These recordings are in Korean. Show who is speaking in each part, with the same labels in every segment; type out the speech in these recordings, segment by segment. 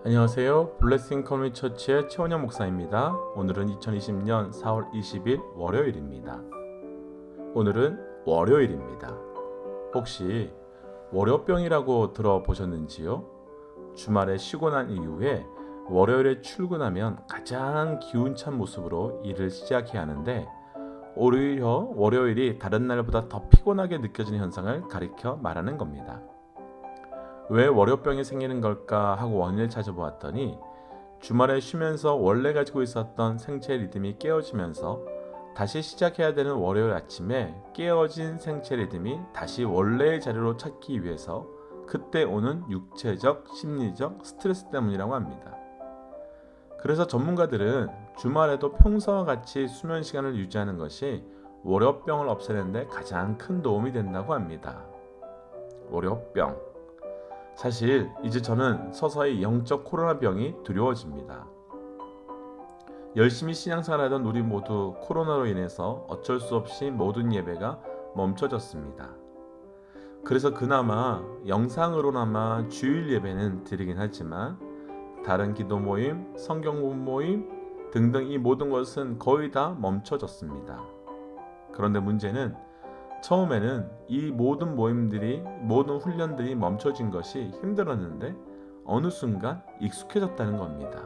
Speaker 1: 안녕하세요. 블레싱 커뮤니티 처치의 최원영 목사입니다. 오늘은 2020년 4월 20일 월요일입니다. 오늘은 월요일입니다. 혹시 월요병이라고 들어보셨는지요? 주말에 쉬고 난 이후에 월요일에 출근하면 가장 기운찬 모습으로 일을 시작해야 하는데 오히려 월요일이 다른 날보다 더 피곤하게 느껴지는 현상을 가리켜 말하는 겁니다. 왜 월요병이 생기는 걸까 하고 원인을 찾아보았더니 주말에 쉬면서 원래 가지고 있었던 생체 리듬이 깨어지면서 다시 시작해야 되는 월요일 아침에 깨어진 생체 리듬이 다시 원래의 자리로 찾기 위해서 그때 오는 육체적, 심리적 스트레스 때문이라고 합니다. 그래서 전문가들은 주말에도 평소와 같이 수면 시간을 유지하는 것이 월요병을 없애는 데 가장 큰 도움이 된다고 합니다. 월요병. 사실 이제 저는 서서히 영적 코로나병이 두려워집니다. 열심히 신앙생활하던 우리 모두 코로나로 인해서 어쩔 수 없이 모든 예배가 멈춰졌습니다. 그래서 그나마 영상으로나마 주일 예배는 드리긴 하지만 다른 기도 모임, 성경 공부 모임 등등 이 모든 것은 거의 다 멈춰졌습니다. 그런데 문제는 처음에는 이 모든 모임들이 모든 훈련들이 멈춰진 것이 힘들었는데 어느 순간 익숙해졌다는 겁니다.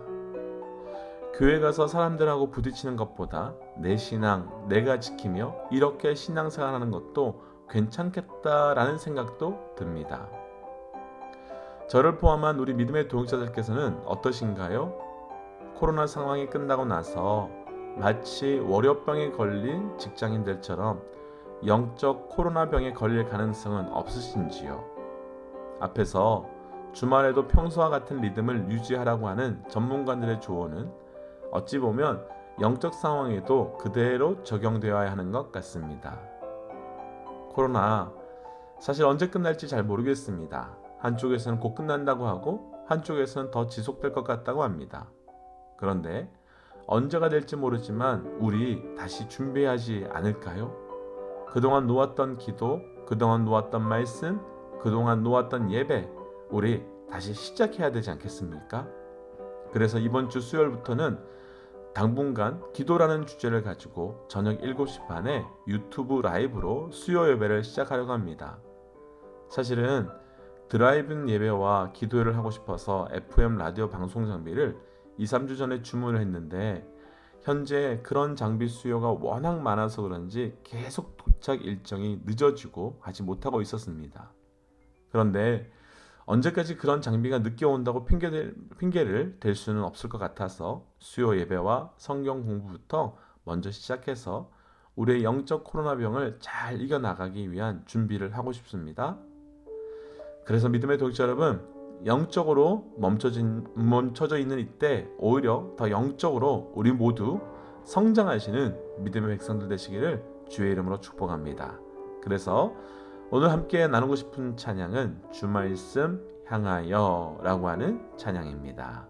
Speaker 1: 교회 가서 사람들하고 부딪히는 것보다 내 신앙 내가 지키며 이렇게 신앙생활하는 것도 괜찮겠다라는 생각도 듭니다. 저를 포함한 우리 믿음의 동역자들께서는 어떠신가요? 코로나 상황이 끝나고 나서 마치 월요병에 걸린 직장인들처럼 영적 코로나병에 걸릴 가능성은 없으신지요? 앞에서 주말에도 평소와 같은 리듬을 유지하라고 하는 전문가들의 조언은 어찌 보면 영적 상황에도 그대로 적용되어야 하는 것 같습니다. 코로나 사실 언제 끝날지 잘 모르겠습니다. 한쪽에서는 곧 끝난다고 하고 한쪽에서는 더 지속될 것 같다고 합니다. 그런데 언제가 될지 모르지만 우리 다시 준비하지 않을까요? 그동안 놓았던 기도, 그동안 놓았던 말씀, 그동안 놓았던 예배, 우리 다시 시작해야 되지 않겠습니까? 그래서 이번 주 수요일부터는 당분간 기도라는 주제를 가지고 저녁 7시 반에 유튜브 라이브로 수요 예배를 시작하려고 합니다. 사실은 드라이브인 예배와 기도회를 하고 싶어서 FM 라디오 방송 장비를 2, 3주 전에 주문을 했는데 현재 그런 장비 수요가 워낙 많아서 그런지 계속 도착 일정이 늦어지고 하지 못하고 있었습니다. 그런데 언제까지 그런 장비가 늦게 온다고 핑계를 댈 수는 없을 것 같아서 수요 예배와 성경 공부부터 먼저 시작해서 우리의 영적 코로나병을 잘 이겨나가기 위한 준비를 하고 싶습니다. 그래서 믿음의 동역자 여러분, 영적으로 멈춰져 있는 이때 오히려 더 영적으로 우리 모두 성장하시는 믿음의 백성들 되시기를 주의 이름으로 축복합니다. 그래서 오늘 함께 나누고 싶은 찬양은 주 말씀 향하여 라고 하는 찬양입니다.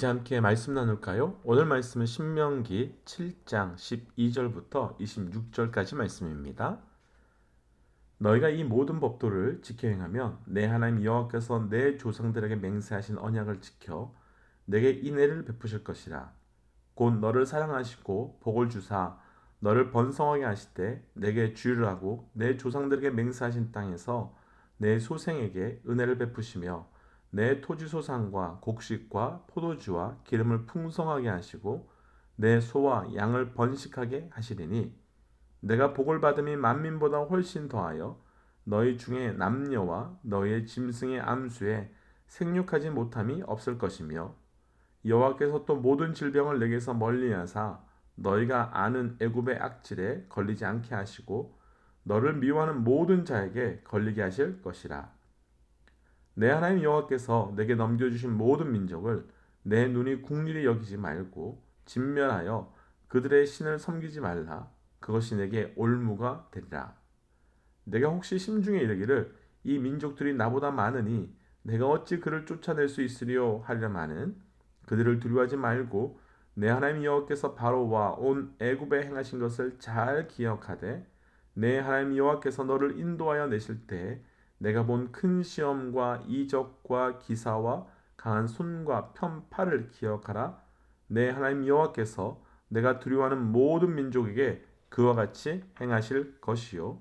Speaker 1: 이제 함께 말씀 나눌까요? 오늘 말씀은 신명기 7장 12절부터 26절까지 말씀입니다. 너희가 이 모든 법도를 지켜 행하면 내 하나님 여호와께서 내 조상들에게 맹세하신 언약을 지켜 내게 인애를 베푸실 것이라. 곧 너를 사랑하시고 복을 주사 너를 번성하게 하시되 내게 주의를 하고 내 조상들에게 맹세하신 땅에서 내 소생에게 은혜를 베푸시며 내 토지 소산과 곡식과 포도주와 기름을 풍성하게 하시고 내 소와 양을 번식하게 하시리니 내가 복을 받음이 만민보다 훨씬 더하여 너희 중에 남녀와 너희의 짐승의 암수에 생육하지 못함이 없을 것이며 여호와께서 또 모든 질병을 내게서 멀리하사 너희가 아는 애굽의 악질에 걸리지 않게 하시고 너를 미워하는 모든 자에게 걸리게 하실 것이라. 내 하나님 여호와께서 내게 넘겨주신 모든 민족을 내 눈이 국률이 여기지 말고 진멸하여 그들의 신을 섬기지 말라. 그것이 내게 올무가 되리라. 내가 혹시 심중에 이르기를 이 민족들이 나보다 많으니 내가 어찌 그를 쫓아낼 수 있으리요 하려마는 그들을 두려워하지 말고 내 하나님 여호와께서 바로와 온 애굽에 행하신 것을 잘 기억하되 내 하나님 여호와께서 너를 인도하여 내실 때 내가 본 큰 시험과 이적과 기사와 강한 손과 편팔을 기억하라. 내 하나님 여호와께서 내가 두려워하는 모든 민족에게 그와 같이 행하실 것이요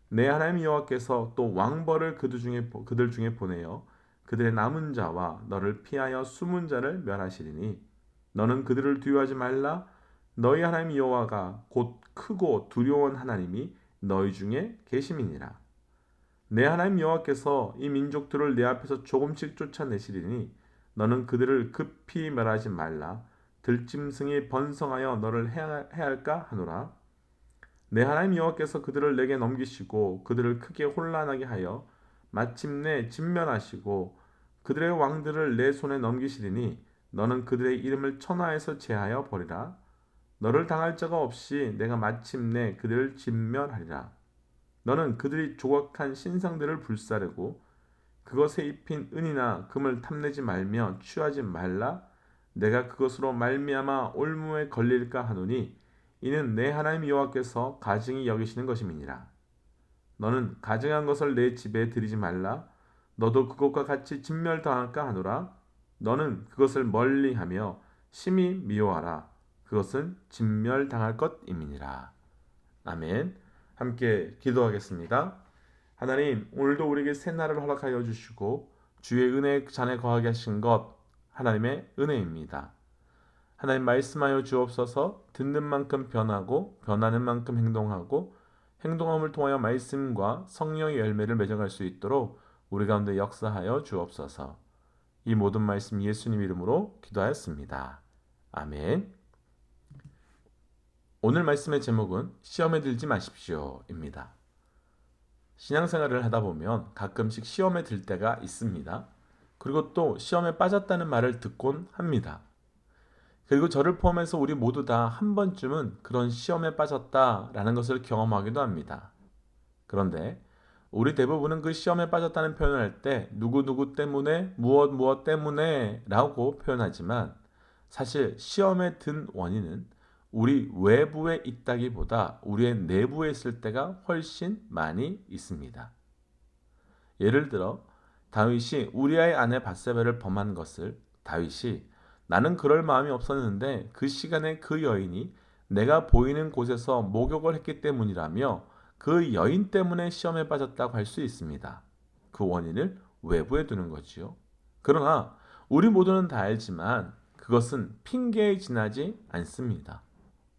Speaker 1: 내 하나님 여호와께서 또 왕벌을 그들 중에 보내어 그들의 남은 자와 너를 피하여 숨은 자를 멸하시리니 너는 그들을 두려워하지 말라. 너희 하나님 여호와가 곧 크고 두려운 하나님이 너희 중에 계심이니라. 내 하나님 여호와께서 이 민족들을 내 앞에서 조금씩 쫓아내시리니 너는 그들을 급히 멸하지 말라. 들짐승이 번성하여 너를 해할까 하노라. 내 하나님 여호와께서 그들을 내게 넘기시고 그들을 크게 혼란하게 하여 마침내 진멸하시고 그들의 왕들을 내 손에 넘기시리니 너는 그들의 이름을 천하에서 제하여 버리라. 너를 당할 자가 없이 내가 마침내 그들을 진멸하리라. 너는 그들이 조각한 신상들을 불사르고 그것에 입힌 은이나 금을 탐내지 말며 취하지 말라. 내가 그것으로 말미암아 올무에 걸릴까 하노니 이는 내 하나님 여호와께서 가증히 여기시는 것임이니라. 너는 가증한 것을 내 집에 들이지 말라. 너도 그것과 같이 진멸당할까 하노라. 너는 그것을 멀리하며 심히 미워하라. 그것은 진멸당할 것임이니라. 아멘. 함께 기도하겠습니다. 하나님, 오늘도 우리에게 새날을 허락하여 주시고 주의 은혜 잔에 거하게 하신 것 하나님의 은혜입니다. 하나님 말씀하여 주옵소서. 듣는 만큼 변하고 변하는 만큼 행동하고 행동함을 통하여 말씀과 성령의 열매를 맺어갈 수 있도록 우리 가운데 역사하여 주옵소서. 이 모든 말씀 예수님 이름으로 기도하였습니다. 아멘. 오늘 말씀의 제목은 시험에 들지 마십시오입니다. 신앙생활을 하다 보면 가끔씩 시험에 들 때가 있습니다. 그리고 또 시험에 빠졌다는 말을 듣곤 합니다. 그리고 저를 포함해서 우리 모두 다 한 번쯤은 그런 시험에 빠졌다라는 것을 경험하기도 합니다. 그런데 우리 대부분은 그 시험에 빠졌다는 표현을 할 때 누구누구 때문에 무엇 때문에 라고 표현하지만 사실 시험에 든 원인은 우리 외부에 있다기보다 우리의 내부에 있을 때가 훨씬 많이 있습니다. 예를 들어 다윗이 우리아의 아내 밧세바를 범한 것을 다윗이 나는 그럴 마음이 없었는데 그 시간에 그 여인이 내가 보이는 곳에서 목욕을 했기 때문이라며 그 여인 때문에 시험에 빠졌다고 할 수 있습니다. 그 원인을 외부에 두는 거지요. 그러나 우리 모두는 다 알지만 그것은 핑계에 지나지 않습니다.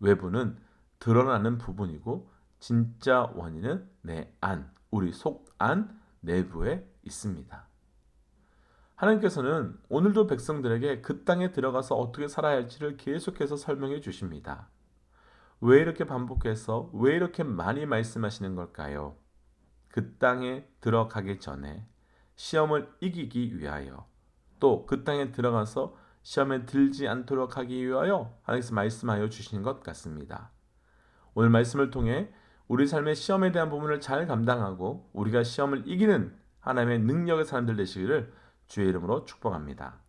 Speaker 1: 외부는 드러나는 부분이고 진짜 원인은 내 안, 우리 속 안, 내부에 있습니다. 하나님께서는 오늘도 백성들에게 그 땅에 들어가서 어떻게 살아야 할지를 계속해서 설명해 주십니다. 왜 이렇게 반복해서 왜 이렇게 많이 말씀하시는 걸까요? 그 땅에 들어가기 전에 시험을 이기기 위하여 또 그 땅에 들어가서 시험에 들지 않도록 하기 위하여 하나님께서 말씀하여 주신 것 같습니다. 오늘 말씀을 통해 우리 삶의 시험에 대한 부분을 잘 감당하고 우리가 시험을 이기는 하나님의 능력의 사람들 되시기를 주의 이름으로 축복합니다.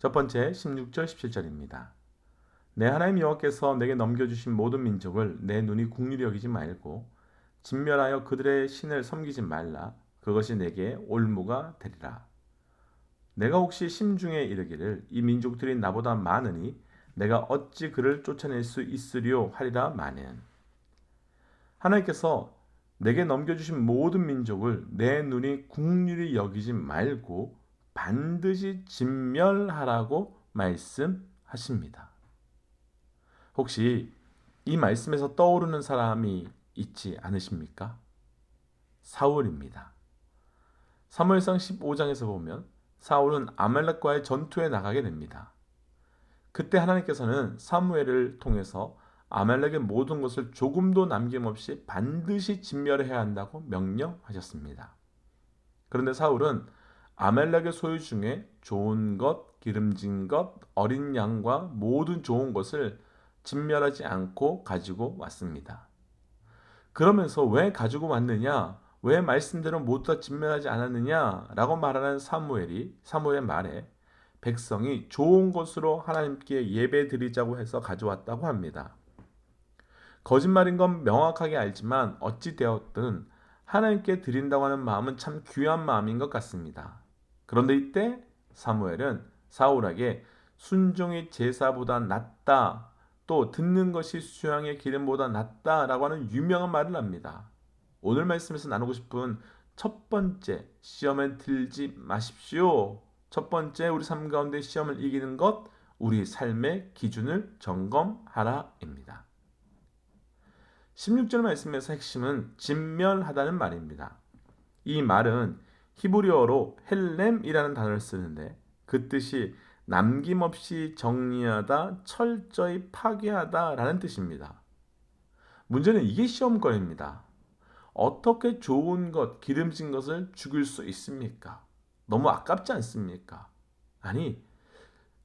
Speaker 1: 첫 번째 16절 17절입니다. 내 하나님 여호와께서 내게 넘겨주신 모든 민족을 내 눈이 긍휼히 여기지 말고 진멸하여 그들의 신을 섬기지 말라. 그것이 내게 올무가 되리라. 내가 혹시 심중에 이르기를 이 민족들이 나보다 많으니 내가 어찌 그를 쫓아낼 수 있으리요 하리라 마는. 하나님께서 내게 넘겨주신 모든 민족을 내 눈이 긍휼히 여기지 말고 반드시 진멸하라고 말씀하십니다. 혹시 이 말씀에서 떠오르는 사람이 있지 않으십니까? 사울입니다. 사무엘상 15장에서 보면 사울은 아말렉과의 전투에 나가게 됩니다. 그때 하나님께서는 사무엘을 통해서 아말렉의 모든 것을 조금도 남김없이 반드시 진멸해야 한다고 명령하셨습니다. 그런데 사울은 아말렉의 소유 중에 좋은 것, 기름진 것, 어린 양과 모든 좋은 것을 진멸하지 않고 가지고 왔습니다. 그러면서 왜 가지고 왔느냐? 왜 말씀대로 모두 다 진멸하지 않았느냐? 라고 말하는 사무엘의 말에 백성이 좋은 것으로 하나님께 예배 드리자고 해서 가져왔다고 합니다. 거짓말인 건 명확하게 알지만 어찌 되었든 하나님께 드린다고 하는 마음은 참 귀한 마음인 것 같습니다. 그런데 이때 사무엘은 사울에게 순종이 제사보다 낫다, 또 듣는 것이 수양의 기름보다 낫다라고 하는 유명한 말을 합니다. 오늘 말씀에서 나누고 싶은 첫 번째, 시험에 들지 마십시오. 첫 번째, 우리 삶 가운데 시험을 이기는 것, 우리 삶의 기준을 점검하라입니다. 16절 말씀에서 핵심은 진멸하다는 말입니다. 이 말은 히브리어로 헬렘이라는 단어를 쓰는데 그 뜻이 남김없이 정리하다, 철저히 파괴하다 라는 뜻입니다. 문제는 이게 시험거리입니다. 어떻게 좋은 것, 기름진 것을 죽일 수 있습니까? 너무 아깝지 않습니까? 아니,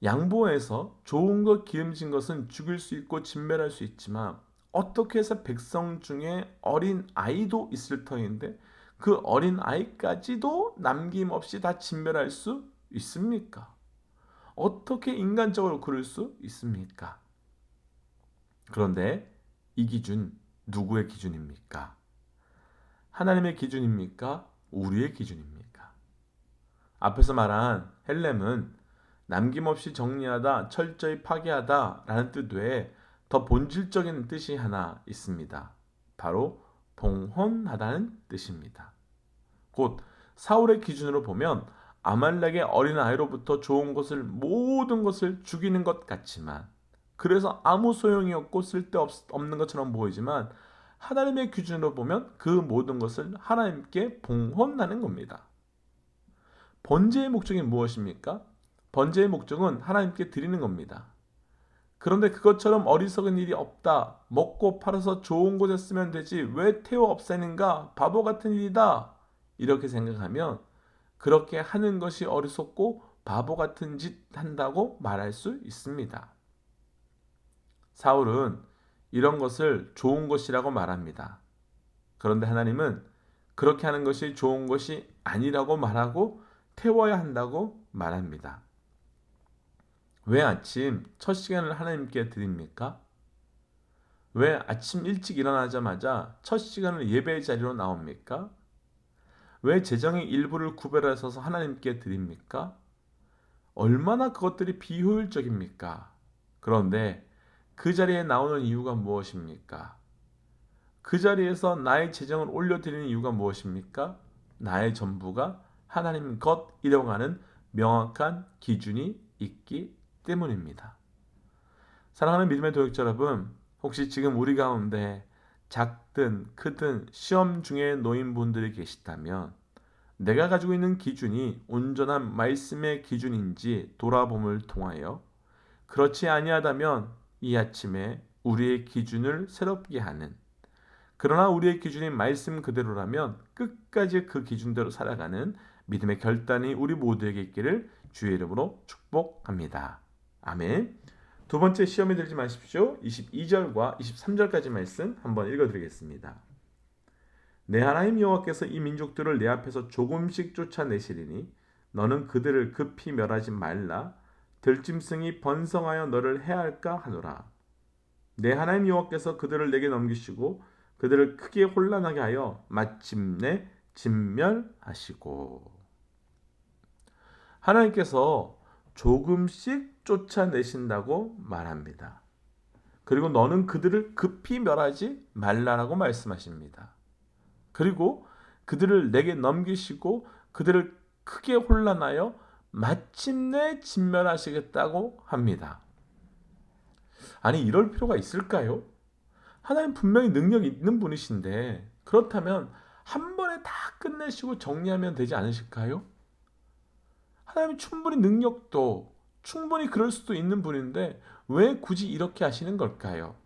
Speaker 1: 양보해서 좋은 것, 기름진 것은 죽일 수 있고 진멸할 수 있지만 어떻게 해서 백성 중에 어린 아이도 있을 터인데 그 어린 아이까지도 남김없이 다 진멸할 수 있습니까? 어떻게 인간적으로 그럴 수 있습니까? 그런데 이 기준 누구의 기준입니까? 하나님의 기준입니까? 우리의 기준입니까? 앞에서 말한 헬렘은 남김없이 정리하다, 철저히 파괴하다 라는 뜻 외에 더 본질적인 뜻이 하나 있습니다. 바로 봉헌하다는 뜻입니다. 곧 사울의 기준으로 보면 아말렉의 어린아이로부터 좋은 것을 모든 것을 죽이는 것 같지만 그래서 아무 소용이 없고 쓸데없는 것처럼 보이지만 하나님의 기준으로 보면 그 모든 것을 하나님께 봉헌하는 겁니다. 번제의 목적이 무엇입니까? 번제의 목적은 하나님께 드리는 겁니다. 그런데 그것처럼 어리석은 일이 없다. 먹고 팔아서 좋은 곳에 쓰면 되지 왜 태워 없애는가? 바보 같은 일이다. 이렇게 생각하면 그렇게 하는 것이 어리석고 바보 같은 짓 한다고 말할 수 있습니다. 사울은 이런 것을 좋은 것이라고 말합니다. 그런데 하나님은 그렇게 하는 것이 좋은 것이 아니라고 말하고 태워야 한다고 말합니다. 왜 아침 첫 시간을 하나님께 드립니까? 왜 아침 일찍 일어나자마자 첫 시간을 예배의 자리로 나옵니까? 왜 재정의 일부를 구별해서 하나님께 드립니까? 얼마나 그것들이 비효율적입니까? 그런데 그 자리에 나오는 이유가 무엇입니까? 그 자리에서 나의 재정을 올려드리는 이유가 무엇입니까? 나의 전부가 하나님 것이라고 하는 명확한 기준이 있기 때문입니다. 사랑하는 믿음의 도역자 여러분, 혹시 지금 우리 가운데 작든 크든 시험 중에 놓인 분들이 계시다면 내가 가지고 있는 기준이 온전한 말씀의 기준인지 돌아봄을 통하여 그렇지 아니하다면 이 아침에 우리의 기준을 새롭게 하는, 그러나 우리의 기준이 말씀 그대로라면 끝까지 그 기준대로 살아가는 믿음의 결단이 우리 모두에게 있기를 주의 이름으로 축복합니다. 아멘. 두 번째 시험에 들지 마십시오. 22절과 23절까지 말씀 한번 읽어드리겠습니다. 내 하나님 여호와께서 이 민족들을 내 앞에서 조금씩 쫓아내시리니 너는 그들을 급히 멸하지 말라. 들짐승이 번성하여 너를 해할까 하노라. 내 하나님 여호와께서 그들을 내게 넘기시고 그들을 크게 혼란하게 하여 마침내 진멸하시고. 하나님께서 조금씩 쫓아내신다고 말합니다. 그리고 너는 그들을 급히 멸하지 말라라고 말씀하십니다. 그리고 그들을 내게 넘기시고 그들을 크게 혼란하여 마침내 진멸하시겠다고 합니다. 아니, 이럴 필요가 있을까요? 하나님 분명히 능력이 있는 분이신데 그렇다면 한 번에 다 끝내시고 정리하면 되지 않으실까요? 하나님이 충분히 능력도 충분히 그럴 수도 있는 분인데 왜 굳이 이렇게 하시는 걸까요?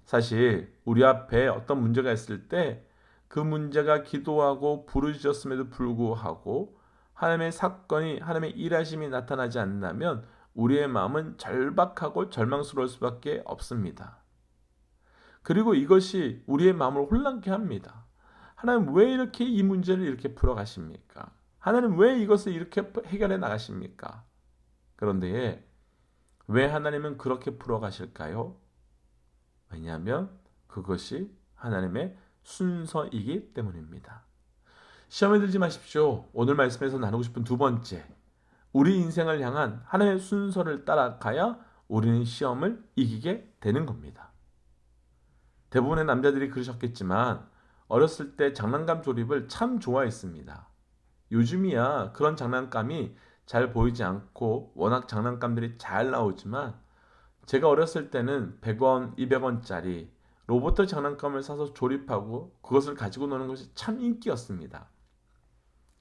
Speaker 1: 사실 우리 앞에 어떤 문제가 있을 때 그 문제가 기도하고 부르짖었음에도 불구하고 하나님의 사건이, 하나님의 일하심이 나타나지 않는다면 우리의 마음은 절박하고 절망스러울 수밖에 없습니다. 그리고 이것이 우리의 마음을 혼란케 합니다. 하나님 왜 이렇게 이 문제를 이렇게 풀어가십니까? 하나님 왜 이것을 이렇게 해결해 나가십니까? 그런데 왜 하나님은 그렇게 풀어가실까요? 왜냐하면 그것이 하나님의 순서이기 때문입니다. 시험에 들지 마십시오. 오늘 말씀에서 나누고 싶은 두 번째, 우리 인생을 향한 하나님의 순서를 따라가야 우리는 시험을 이기게 되는 겁니다. 대부분의 남자들이 그러셨겠지만 어렸을 때 장난감 조립을 참 좋아했습니다. 요즘이야 그런 장난감이 잘 보이지 않고 워낙 장난감들이 잘 나오지만 제가 어렸을 때는 100원, 200원짜리 로봇 장난감을 사서 조립하고 그것을 가지고 노는 것이 참 인기였습니다.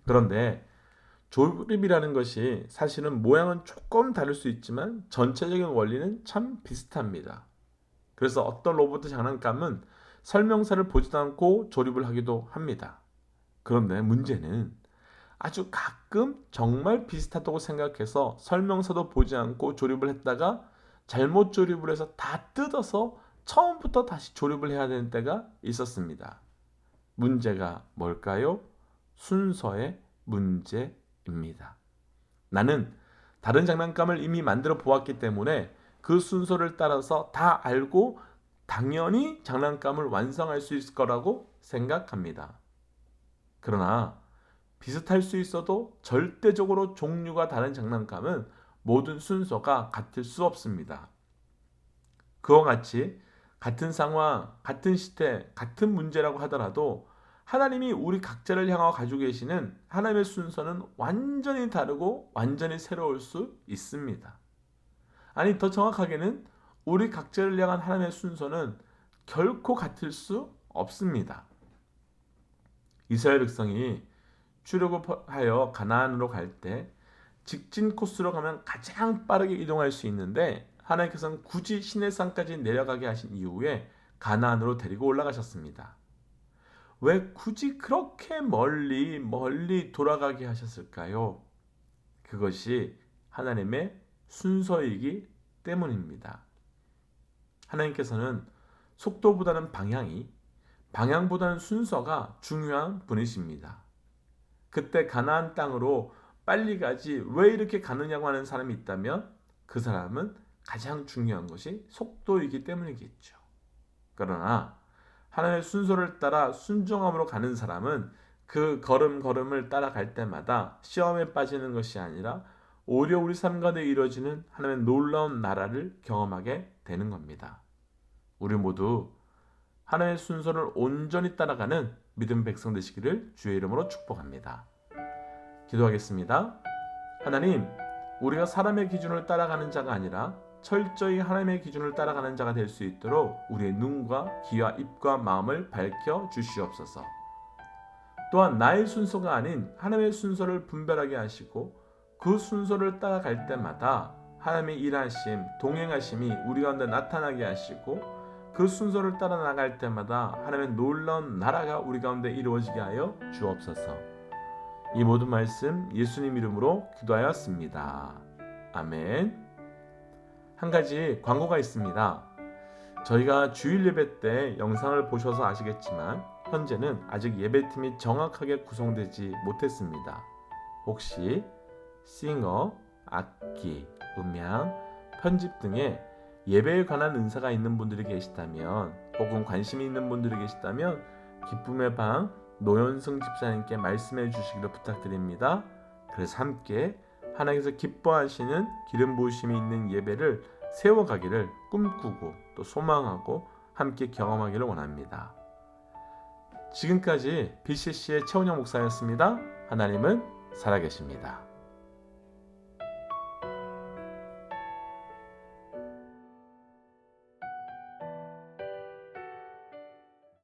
Speaker 1: 그런데 조립이라는 것이 사실은 모양은 조금 다를 수 있지만 전체적인 원리는 참 비슷합니다. 그래서 어떤 로봇 장난감은 설명서를 보지도 않고 조립을 하기도 합니다. 그런데 문제는 아주 가끔 정말 비슷하다고 생각해서 설명서도 보지 않고 조립을 했다가 잘못 조립을 해서 다 뜯어서 처음부터 다시 조립을 해야 되는 때가 있었습니다. 문제가 뭘까요? 순서의 문제입니다. 나는 다른 장난감을 이미 만들어 보았기 때문에 그 순서를 따라서 다 알고 당연히 장난감을 완성할 수 있을 거라고 생각합니다. 그러나 비슷할 수 있어도 절대적으로 종류가 다른 장난감은 모든 순서가 같을 수 없습니다. 그와 같이 같은 상황, 같은 시대, 같은 문제라고 하더라도 하나님이 우리 각자를 향하여 가지고 계시는 하나님의 순서는 완전히 다르고 완전히 새로울 수 있습니다. 아니, 더 정확하게는 우리 각자를 향한 하나님의 순서는 결코 같을 수 없습니다. 이스라엘 백성이 출애굽하여 가나안으로 갈 때 직진 코스로 가면 가장 빠르게 이동할 수 있는데 하나님께서는 굳이 시내산까지 내려가게 하신 이후에 가나안으로 데리고 올라가셨습니다. 왜 굳이 그렇게 멀리 돌아가게 하셨을까요? 그것이 하나님의 순서이기 때문입니다. 하나님께서는 속도보다는 방향보다는 순서가 중요한 분이십니다. 그때 가나안 땅으로 빨리 가지 왜 이렇게 가느냐고 하는 사람이 있다면 그 사람은 가장 중요한 것이 속도이기 때문이겠죠. 그러나 하나님의 순서를 따라 순종함으로 가는 사람은 그 걸음걸음을 따라갈 때마다 시험에 빠지는 것이 아니라 오히려 우리 삶 가운데 이루어지는 하나님의 놀라운 나라를 경험하게 되는 겁니다. 우리 모두 하나님의 순서를 온전히 따라가는 믿음 백성 되시기를 주의 이름으로 축복합니다. 기도하겠습니다. 하나님, 우리가 사람의 기준을 따라가는 자가 아니라 철저히 하나님의 기준을 따라가는 자가 될 수 있도록 우리의 눈과 귀와 입과 마음을 밝혀 주시옵소서. 또한 나의 순서가 아닌 하나님의 순서를 분별하게 하시고 그 순서를 따라갈 때마다 하나님의 일하심, 동행하심이 우리 가운데 나타나게 하시고 그 순서를 따라 나갈 때마다 하나님의 놀라운 나라가 우리 가운데 이루어지게 하여 주옵소서. 이 모든 말씀 예수님 이름으로 기도하였습니다. 아멘. 한 가지 광고가 있습니다. 저희가 주일 예배 때 영상을 보셔서 아시겠지만 현재는 아직 예배팀이 정확하게 구성되지 못했습니다. 혹시 싱어, 악기, 음향, 편집 등의 예배에 관한 은사가 있는 분들이 계시다면 혹은 관심이 있는 분들이 계시다면 기쁨의 방 노현승 집사님께 말씀해 주시기를 부탁드립니다. 그래서 함께 하나님께서 기뻐하시는 기름 부으심이 있는 예배를 세워가기를 꿈꾸고 또 소망하고 함께 경험하기를 원합니다. 지금까지 BCC의 최원영 목사였습니다. 하나님은 살아계십니다.